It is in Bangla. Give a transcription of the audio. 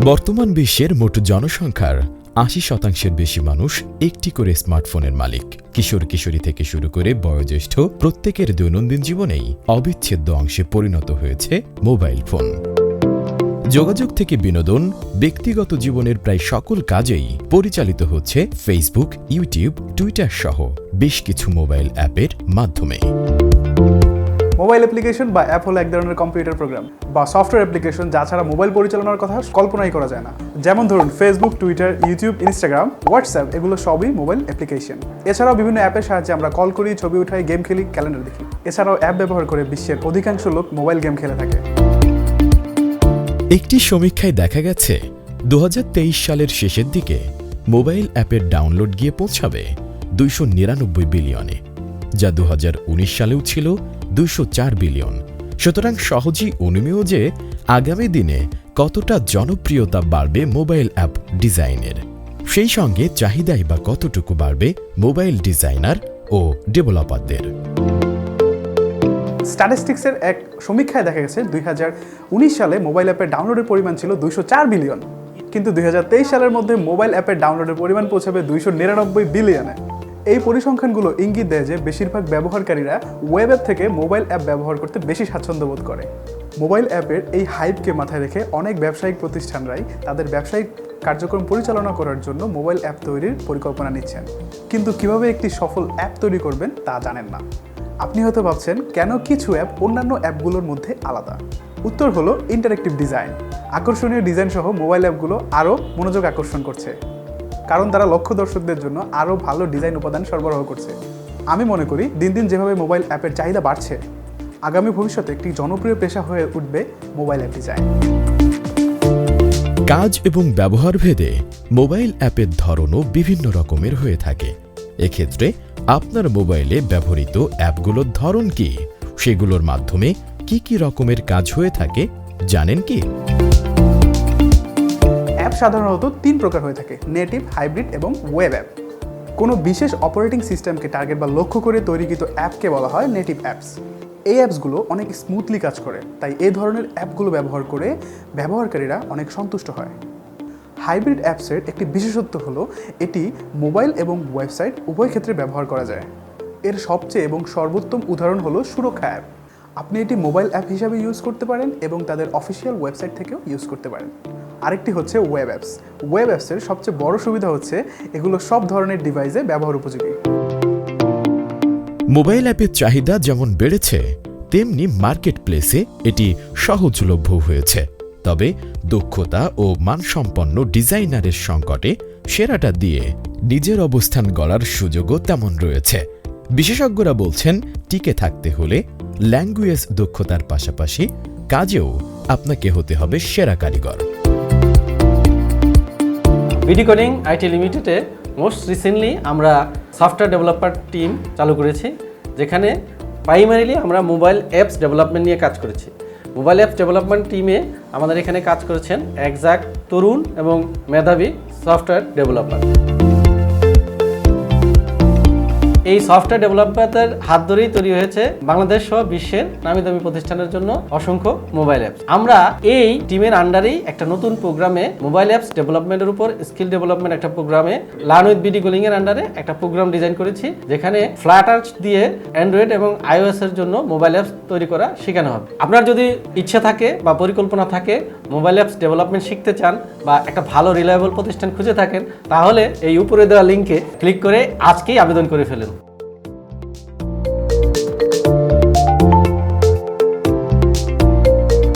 বর্তমান বিশ্বের মোট জনসংখ্যার ৮০% বেশি মানুষ একটি করে স্মার্টফোনের মালিক। কিশোর কিশোরী থেকে শুরু করে বয়োজ্যেষ্ঠ প্রত্যেকের দৈনন্দিন জীবনেই অবিচ্ছেদ্য অংশে পরিণত হয়েছে মোবাইল ফোন। যোগাযোগ থেকে বিনোদন, ব্যক্তিগত জীবনের প্রায় সকল কাজেই পরিচালিত হচ্ছে ফেসবুক, ইউটিউব, টুইটার সহ বেশ কিছু মোবাইল অ্যাপের মাধ্যমে। মোবাইল অ্যাপ্লিকেশন বা অ্যাপ হলো এক ধরনের কম্পিউটার প্রোগ্রাম বা সফটওয়্যার অ্যাপ্লিকেশন যা ছাড়া মোবাইল পরিচালনার কথা কল্পনাই করা যায় না। যেমন ধরুন Facebook, Twitter, YouTube, Instagram, WhatsApp এগুলো সবই মোবাইল অ্যাপ্লিকেশন। এছাড়াও বিভিন্ন অ্যাপের সাহায্যে আমরা কল করি, ছবি উঠাই, গেম খেলি, ক্যালেন্ডার দেখি। এছাড়াও অ্যাপ ব্যবহার করে বিশ্বের অধিকাংশ লোক মোবাইল গেম খেলে থাকে। একটি সমীক্ষায় দেখা গেছে 2023 সালের শেষের দিকে মোবাইল অ্যাপের ডাউনলোড গিয়ে পৌঁছাবে 299 বিলিয়নে, যা 2019 সালেও ছিল 204 বিলিয়ন। সুতরাং সহজেই অনুমেয় যে আগামী দিনে কতটা জনপ্রিয়তা বাড়বে মোবাইল অ্যাপ ডিজাইনের, সেই সঙ্গে চাহিদাই বা কতটুকু বাড়বে মোবাইল ডিজাইনার ও ডেভেলপারদের। স্ট্যাটিস্টিক্সের এক সমীক্ষায় দেখা গেছে 2019 সালে মোবাইল অ্যাপের ডাউনলোডের পরিমাণ ছিল 204 বিলিয়ন, কিন্তু 2023 সালের মধ্যে মোবাইল অ্যাপের ডাউনলোডের পরিমাণ পৌঁছাবে 299 বিলিয়নে। এই পরিসংখ্যানগুলো ইঙ্গিত দেয় যে বেশিরভাগ ব্যবহারকারীরা ওয়েব অ্যাপ থেকে মোবাইল অ্যাপ ব্যবহার করতে বেশি স্বাচ্ছন্দ্য বোধ করে। মোবাইল অ্যাপের এই হাইপকে মাথায় রেখে অনেক ব্যবসায়িক প্রতিষ্ঠানরাই তাদের ব্যবসায়িক কার্যক্রম পরিচালনা করার জন্য মোবাইল অ্যাপ তৈরির পরিকল্পনা নিচ্ছেন, কিন্তু কিভাবে একটি সফল অ্যাপ তৈরি করবেন তা জানেন না। আপনি হয়তো ভাবছেন কেন কিছু অ্যাপ অন্যান্য অ্যাপগুলোর মধ্যে আলাদা। উত্তর হলো ইন্টারেক্টিভ ডিজাইন। আকর্ষণীয় ডিজাইন সহ মোবাইল অ্যাপগুলো আরও মনোযোগ আকর্ষণ করছে, কারণ তারা লক্ষ্য দর্শকদের জন্য আরও ভালো ডিজাইন উপাদান সরবরাহ করছে। আমি মনে করি দিন দিন যেভাবে মোবাইল অ্যাপের চাহিদা বাড়ছে, আগামী ভবিষ্যতে একটি জনপ্রিয় পেশা হয়ে উঠবে মোবাইল অ্যাপ ডিজাইন। কাজ এবং ব্যবহার ভেদে মোবাইল অ্যাপের ধরনও বিভিন্ন রকমের হয়ে থাকে। এক্ষেত্রে আপনার মোবাইলে ব্যবহৃত অ্যাপগুলোর ধরন কি, সেগুলোর মাধ্যমে কি কি রকমের কাজ হয়ে থাকে জানেন কি? অ্যাপ সাধারণত 3 প্রকার হয়ে থাকে: নেটিভ, হাইব্রিড এবং ওয়েব অ্যাপ। কোনো বিশেষ অপারেটিং সিস্টেমকে টার্গেট বা লক্ষ্য করে তৈরিকৃত অ্যাপকে বলা হয় নেটিভ অ্যাপস। এই অ্যাপসগুলো অনেক স্মুথলি কাজ করে, তাই এই ধরনের অ্যাপগুলো ব্যবহার করে ব্যবহারকারীরা অনেক সন্তুষ্ট হয়। হাইব্রিড অ্যাপসের একটি বিশেষত্ব হলো এটি মোবাইল এবং ওয়েবসাইট উভয় ক্ষেত্রে ব্যবহার করা যায়। এর সবচেয়ে এবং সর্বোত্তম উদাহরণ হলো সুরক্ষা অ্যাপ। আপনি এটি মোবাইল অ্যাপ হিসাবে ইউজ করতে পারেন এবং তাদের অফিসিয়াল ওয়েবসাইট থেকেও ইউজ করতে পারেন। আরেকটি হচ্ছে ওয়েব অ্যাপস। ওয়েব অ্যাপসের সবচেয়ে বড় সুবিধা হচ্ছে এগুলো সব ধরনের ডিভাইসে ব্যবহার উপযোগী। মোবাইল অ্যাপের চাহিদা যেমন বেড়েছে, তেমনি মার্কেট প্লেসে এটি সহজলভ্য হয়েছে। তবে দক্ষতা ও মানসম্পন্ন ডিজাইনারের সংকটে সেরাটা দিয়ে নিজের অবস্থান গড়ার সুযোগও তেমন রয়েছে। বিশেষজ্ঞরা বলছেন টিকে থাকতে হলে ল্যাঙ্গুয়েজ দক্ষতার পাশাপাশি কাজেও আপনাকে হতে হবে সেরা কারিগর। bdCalling আইটি লিমিটেডে মোস্ট রিসেন্টলি আমরা সফটওয়্যার ডেভেলপার টিম চালু করেছি, যেখানে প্রাইমারিলি আমরা মোবাইল অ্যাপস ডেভেলপমেন্ট নিয়ে কাজ করেছি। মোবাইল অ্যাপস ডেভেলপমেন্ট টিমে আমাদের এখানে কাজ করেছেন একজাক্ট তরুণ এবং মেধাবী সফটওয়্যার ডেভেলপার। এই সফটওয়্যার ডেভেলপারদের হাত ধরেই তৈরি হয়েছে বাংলাদেশ সহ বিশ্বের নামীদামি প্রতিষ্ঠানের জন্য অসংখ্য মোবাইল অ্যাপস। আমরা এই টিমের আন্ডারেই একটা নতুন প্রোগ্রামে মোবাইল অ্যাপস ডেভেলপমেন্টের উপর স্কিল ডেভেলপমেন্ট একটা প্রোগ্রামে লার্ন উইথ bdCalling এর আন্ডারে একটা প্রোগ্রাম ডিজাইন করেছি, যেখানে ফ্লাটার দিয়ে অ্যান্ড্রয়েড এবং iOS এর জন্য মোবাইল অ্যাপস তৈরি করা শেখানো হবে। আপনার যদি ইচ্ছা থাকে বা পরিকল্পনা থাকে মোবাইল অ্যাপস ডেভেলপমেন্ট শিখতে চান বা একটা ভালো রিলায়েবল প্রতিষ্ঠান খুঁজে থাকেন, তাহলে এই উপরে দেওয়া লিঙ্কে ক্লিক করে আজকেই আবেদন করে ফেলুন।